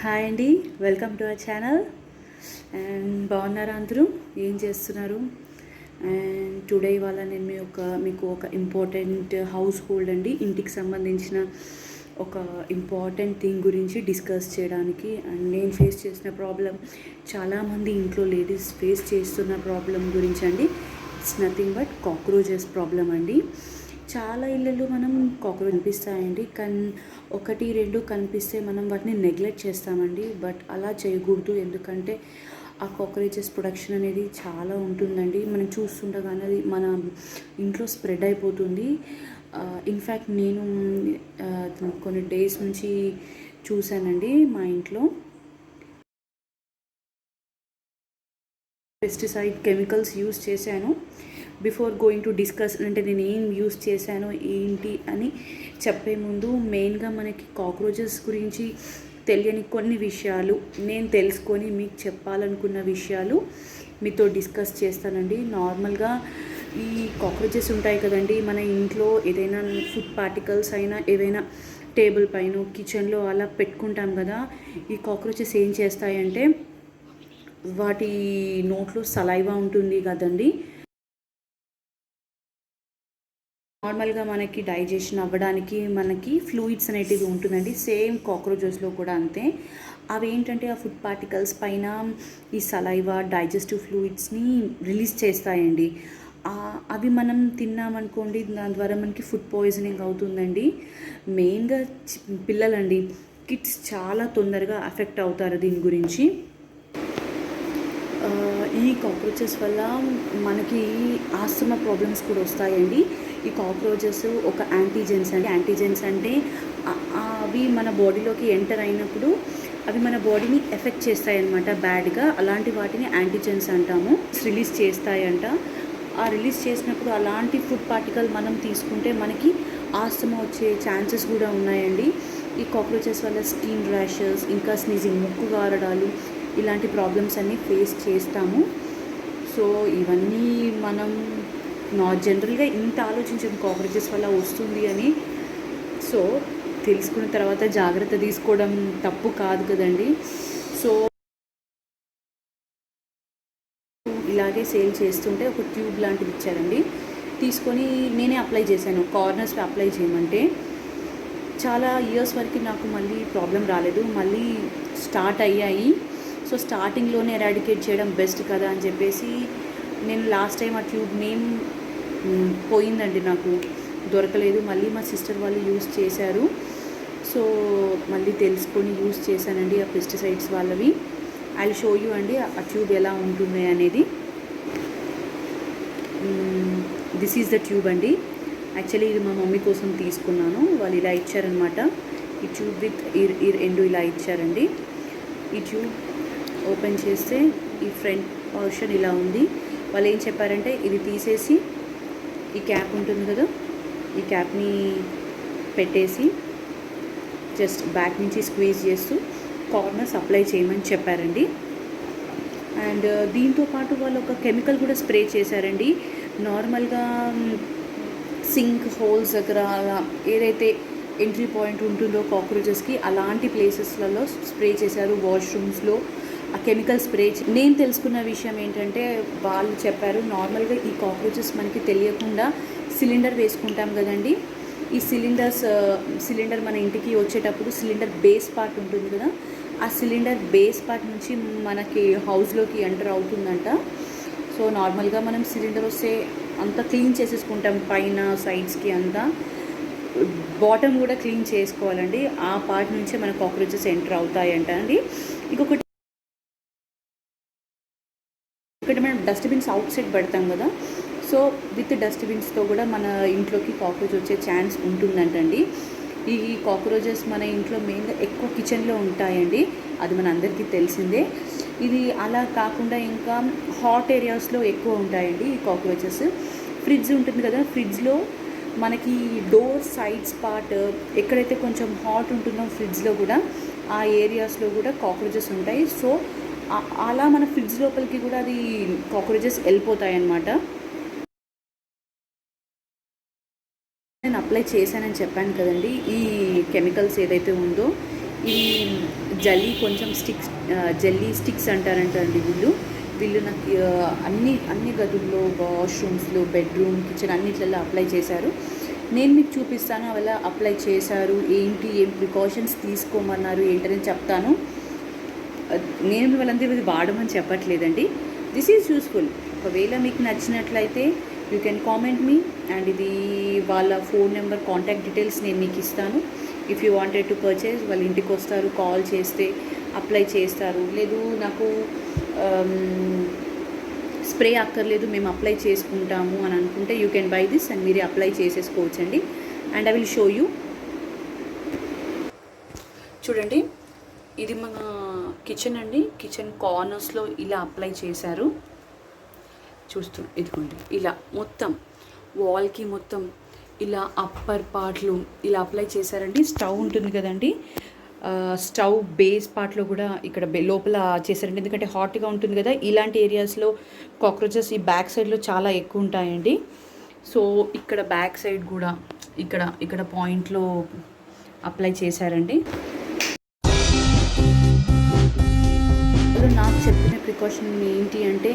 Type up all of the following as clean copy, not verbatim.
Hi అండి, welcome to our channel. And బాగున్నారా అందరూ? ఏం చేస్తున్నారు? అండ్ టుడే ఇవాళ నేను మీకు ఒక ఇంపార్టెంట్ హౌస్ హోల్డ్ అండి, ఇంటికి సంబంధించిన ఒక ఇంపార్టెంట్ థింగ్ గురించి డిస్కస్ చేయడానికి. అండ్ నేను ఫేస్ చేసిన ప్రాబ్లం, చాలామంది ఇంట్లో లేడీస్ ఫేస్ చేస్తున్న ప్రాబ్లం గురించి అండి. It's nothing but cockroaches problem అండి. చాలా ఇళ్ళల్లో మనం కాక్రోచ్ కనిపిస్తాయండి, కానీ ఒకటి రెండు కనిపిస్తే మనం వాటిని నెగ్లెక్ట్ చేస్తామండి. బట్ అలా చేయకూడదు, ఎందుకంటే ఆ కాక్రోచెస్ ప్రొడక్షన్ అనేది చాలా ఉంటుందండి. మనం చూస్తుండగానే అది మన ఇంట్లో స్ప్రెడ్ అయిపోతుంది. ఇన్ఫ్యాక్ట్ నేను కొన్ని డేస్ నుంచి చూశానండి మా ఇంట్లో. పెస్టిసైడ్ కెమికల్స్ యూస్ చేశాను. బిఫోర్ గోయింగ్ టు డిస్కస్, అంటే నేను ఏం యూస్ చేశాను ఏంటి అని చెప్పే ముందు, మెయిన్గా మనకి కాక్రోచెస్ గురించి తెలియని కొన్ని విషయాలు నేను తెలుసుకొని మీకు చెప్పాలనుకున్న విషయాలు మీతో డిస్కస్ చేస్తానండి. నార్మల్గా ఈ కాక్రోచెస్ ఉంటాయి కదండి, మన ఇంట్లో ఏదైనా ఫుడ్ పార్టికల్స్ అయినా ఏదైనా టేబుల్ పైన కిచెన్లో అలా పెట్టుకుంటాం కదా. ఈ కాక్రోచెస్ ఏం చేస్తాయంటే, వాటి నోట్లో సలైవా ఉంటుంది కదండి, నార్మల్గా మనకి డైజెషన్ అవ్వడానికి మనకి ఫ్లూయిడ్స్ అనేటివి ఉంటుందండి. సేమ్ కాక్రోచెస్లో కూడా అంతే. అవి ఏంటంటే ఆ ఫుడ్ పార్టికల్స్ పైన ఈ సలైవా డైజెస్టివ్ ఫ్లూయిడ్స్ని రిలీజ్ చేస్తాయండి. అవి మనం తిన్నామనుకోండి, దాని ద్వారా మనకి ఫుడ్ పాయిజనింగ్ అవుతుందండి. మెయిన్గా పిల్లలండి, కిడ్స్ చాలా తొందరగా అఫెక్ట్ అవుతారు దీని గురించి. ఈ కాక్రోచెస్ వల్ల మనకి ఆస్తమా ప్రాబ్లమ్స్ కూడా వస్తాయండి. ఈ కాక్రోచెస్ ఒక యాంటీజెన్స్ అండి. యాంటీజెన్స్ అంటే అవి మన బాడీలోకి ఎంటర్ అయినప్పుడు అవి మన బాడీని ఎఫెక్ట్ చేస్తాయన్నమాట బ్యాడ్గా. అలాంటి వాటిని యాంటీజెన్స్ అంటాము. రిలీజ్ చేస్తాయంట. ఆ రిలీజ్ చేసినప్పుడు అలాంటి ఫుడ్ పార్టికల్ మనం తీసుకుంటే మనకి ఆస్తమా వచ్చే ఛాన్సెస్ కూడా ఉన్నాయండి. ఈ కాక్రోచెస్ వల్ల స్కిన్ ర్యాషెస్, ఇంకా స్నీజింగ్, ముక్కు గారడాలు, ఇలాంటి ప్రాబ్లమ్స్ అన్నీ ఫేస్ చేస్తాము. సో ఇవన్నీ మనం జనరల్గా ఇంత ఆలోచించాం కాక్రోచెస్ వల్ల వస్తుంది అని. సో తెలుసుకున్న తర్వాత జాగ్రత్త తీసుకోవడం తప్పు కాదు కదండి. సో ఇలాగే సేల్ చేస్తుంటే ఒక ట్యూబ్ లాంటిది ఇచ్చారండి, తీసుకొని నేనే అప్లై చేశాను. కార్నర్స్లో అప్లై చేయమంటే చాలా ఇయర్స్ వరకు నాకు మళ్ళీ ప్రాబ్లం రాలేదు, మళ్ళీ స్టార్ట్ అయ్యాయి. సో స్టార్టింగ్లోనే ఎరాడికేట్ చేయడం బెస్ట్ కదా అని చెప్పేసి నేను లాస్ట్ టైం ఆ ట్యూబ్ నేమ్ పోయిందండి, నాకు దొరకలేదు. మళ్ళీ మా సిస్టర్ వాళ్ళు యూస్ చేశారు. సో మళ్ళీ తెలుసుకొని యూస్ చేశానండి ఆ పెస్టిసైడ్స్ వాళ్ళవి. ఐ విల్ షో యూ అండి ఆ ట్యూబ్ ఎలా ఉంటుంది అనేది. దిస్ ఈజ్ ద ట్యూబ్ అండి. యాక్చువల్లీ ఇది మా మమ్మీ కోసం తీసుకున్నాను. వాళ్ళు ఇలా ఇచ్చారనమాట. ఈ ట్యూబ్ విత్ ఇయర్ ఎండు ఇలా ఇచ్చారండి. ఈ ట్యూబ్ ఓపెన్ చేస్తే ఈ ఫ్రంట్ పోర్షన్ ఇలా ఉంది. వాళ్ళు ఏం చెప్పారంటే, ఇది తీసేసి ఈ క్యాప్ ఉంటుంది కదా, ఈ క్యాప్ని పెట్టేసి జస్ట్ బ్యాక్ నుంచి స్క్వీజ్ చేస్తూ కార్నర్స్ అప్లై చేయమని చెప్పారండి. అండ్ దీంతోపాటు వాళ్ళు ఒక కెమికల్ కూడా స్ప్రే చేశారండి. నార్మల్గా సింక్ హోల్స్ దగ్గర అలా ఏదైతే ఎంట్రీ పాయింట్ ఉంటుందో కాక్రోచెస్కి, అలాంటి ప్లేసెస్లలో స్ప్రే చేశారు. వాష్రూమ్స్లో ఆ కెమికల్ స్ప్రే. నేను తెలుసుకున్న విషయం ఏంటంటే, వాళ్ళు చెప్పారు నార్మల్గా ఈ కాక్రోచెస్ మనకి తెలియకుండా సిలిండర్ వేసుకుంటాం కదండి. ఈ సిలిండర్ మన ఇంటికి వచ్చేటప్పుడు సిలిండర్ బేస్ పార్ట్ ఉంటుంది కదా, ఆ సిలిండర్ బేస్ పార్ట్ నుంచి మనకి హౌస్లోకి ఎంటర్ అవుతుందంట. సో నార్మల్గా మనం సిలిండర్ వస్తే అంతా క్లీన్ చేసేసుకుంటాం, పైన సైడ్స్కి అంతా. బాటమ్ కూడా క్లీన్ చేసుకోవాలండి. ఆ పార్ట్ నుంచే మన కాక్రోచెస్ ఎంటర్ అవుతాయంట అండి. ఇంకొకటి, ఇక్కడ మనం డస్ట్బిన్స్ అవుట్ సైడ్ పెడతాం కదా, సో విత్ డస్ట్బిన్స్తో కూడా మన ఇంట్లోకి కాక్రోచ్ వచ్చే ఛాన్స్ ఉంటుందంటండి. ఈ కాక్రోచెస్ మన ఇంట్లో మెయిన్గా ఎక్కువ కిచెన్లో ఉంటాయండి, అది మన అందరికీ తెలిసిందే. ఇది అలా కాకుండా ఇంకా హాట్ ఏరియాస్లో ఎక్కువ ఉంటాయండి ఈ కాక్రోచెస్. ఫ్రిడ్జ్ ఉంటుంది కదా, ఫ్రిడ్జ్లో మనకి డోర్ సైడ్స్ పార్ట్ ఎక్కడైతే కొంచెం హాట్ ఉంటుందో ఫ్రిడ్జ్లో కూడా ఆ ఏరియాస్లో కూడా కాక్రోచెస్ ఉంటాయి. సో అలా మన ఫ్రిడ్జ్ లోపలికి కూడా అది కాక్రోచెస్ వెళ్ళిపోతాయి అన్నమాట. నేను అప్లై చేశానని చెప్పాను కదండి, ఈ కెమికల్స్ ఏదైతే ఉందో ఈ జల్లీ కొంచెం స్టిక్స్, జల్లీ స్టిక్స్ అంటారంటండి వీళ్ళు నాకు అన్ని గదుల్లో, వాష్రూమ్స్లో, బెడ్రూమ్, కిచెన్ అన్నిట్లలో అప్లై చేశారు. నేను మీకు చూపిస్తాను అలా అప్లై చేశారు ఏంటి, ఏం ప్రికాషన్స్ తీసుకోమన్నారు ఏంటని చెప్తాను. నేను వాళ్ళందరూ ఇది వాడమని చెప్పట్లేదండి. This is useful. ఒకవేళ మీకు నచ్చినట్లయితే you can comment me, and ఇది వాళ్ళ ఫోన్ నెంబర్, కాంటాక్ట్ డీటెయిల్స్ నేను మీకు ఇస్తాను. If you wanted to purchase, వాళ్ళ ఇంటికి వస్తారు, కాల్ చేస్తే అప్లై చేస్తారు. లేదు నాకు స్ప్రే అక్కర్లేదు, మేము అప్లై చేసుకుంటాము అని అనుకుంటే you can buy this and మీరే అప్లై చేసేసుకోవచ్చండి. And I will show you. చూడండి, ఇది మన కిచెన్ అండి. కిచెన్ కార్నర్స్లో ఇలా అప్లై చేశారు. ఇదిగోండి, ఇలా మొత్తం వాల్కి మొత్తం ఇలా అప్పర్ పార్ట్లు ఇలా అప్లై చేశారండి. స్టవ్ ఉంటుంది కదండి, స్టవ్ బేస్ పార్ట్లో కూడా ఇక్కడ లోపల చేశారండి. ఎందుకంటే హాట్గా ఉంటుంది కదా, ఇలాంటి ఏరియాస్లో కాక్రోచెస్ ఈ బ్యాక్ సైడ్లో చాలా ఎక్కువ ఉంటాయండి. సో ఇక్కడ బ్యాక్ సైడ్ కూడా ఇక్కడ పాయింట్లో అప్లై చేశారండి. నాకు చెప్పిన ప్రికాషన్ ఏంటి అంటే,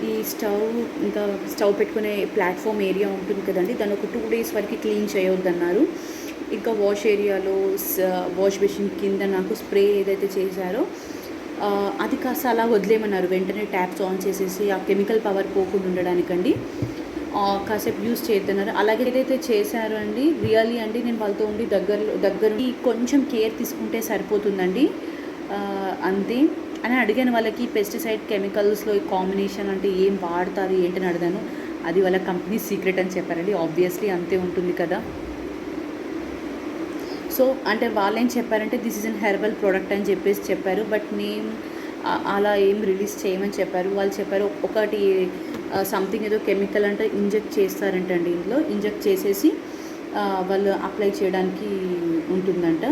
ఈ స్టవ్ పెట్టుకునే ప్లాట్ఫామ్ ఏరియా ఉంటుంది కదండి, దాన్ని ఒక 2 days వరకు క్లీన్ చేయవద్దన్నారు. ఇంకా వాష్ ఏరియాలో, వాష్ బేసిన్ కింద నాకు స్ప్రే ఏదైతే చేశారో అది కాస్త అలా వదిలేయమన్నారు. వెంటనే ట్యాప్స్ ఆన్ చేసేసి ఆ కెమికల్ పవర్ పోకుండా ఉండడానికండి కాసేపు యూజ్ చేయొద్దన్నారు. అలాగే ఏదైతే చేశారో అండి, రియల్లీ అండి, నేను వాళ్ళతో ఉండి దగ్గర కొంచెం కేర్ తీసుకుంటే సరిపోతుందండి అంతే అని అడిగాను. వాళ్ళకి పెస్టిసైడ్ కెమికల్స్లో ఈ కాంబినేషన్ అంటే ఏం వాడతారు ఏంటని అడిగాను. అది వాళ్ళ కంపెనీ సీక్రెట్ అని చెప్పారండి. ఆబ్వియస్లీ అంతే ఉంటుంది కదా. సో అంటే వాళ్ళు ఏం చెప్పారంటే this is an herbal product అని చెప్పారు. బట్ మేము అలా ఏం రిలీజ్ చేయమని చెప్పారు. వాళ్ళు చెప్పారు ఒకటి సంథింగ్ ఏదో కెమికల్ అంటే ఇంజెక్ట్ చేస్తారంటండి. ఇందులో ఇంజెక్ట్ చేసేసి వాళ్ళు అప్లై చేయడానికి ఉంటుందంట.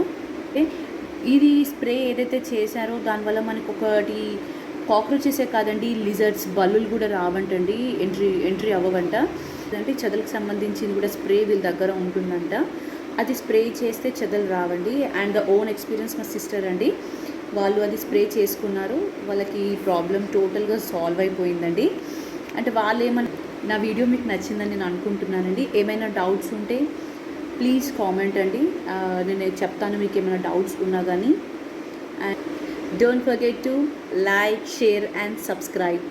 ఓకే, ఇది స్ప్రే ఏదైతే చేశారో దానివల్ల మనకు ఒకటి కాక్రోచెసే కాదండి, లిజర్డ్స్, బల్లులు కూడా రావంటండి, ఎంట్రీ అవ్వవంట. అంటే చెదలకు సంబంధించింది కూడా స్ప్రే వీళ్ళ దగ్గర ఉంటుందంట. అది స్ప్రే చేస్తే చెదలు రావండి. అండ్ ద ఓన్ ఎక్స్పీరియన్స్ మా సిస్టర్ అండి, వాళ్ళు అది స్ప్రే చేసుకున్నారు, వాళ్ళకి ప్రాబ్లం టోటల్గా సాల్వ్ అయిపోయిందండి. అంటే వాళ్ళు నా వీడియో మీకు నచ్చిందని నేను అనుకుంటున్నానండి. ఏమైనా డౌట్స్ ఉంటే ప్లీజ్ కామెంట్ అండి, నేను చెప్తాను మీకు ఏమైనా డౌట్స్ ఉన్నా కానీ. And don't forget to like, share and subscribe.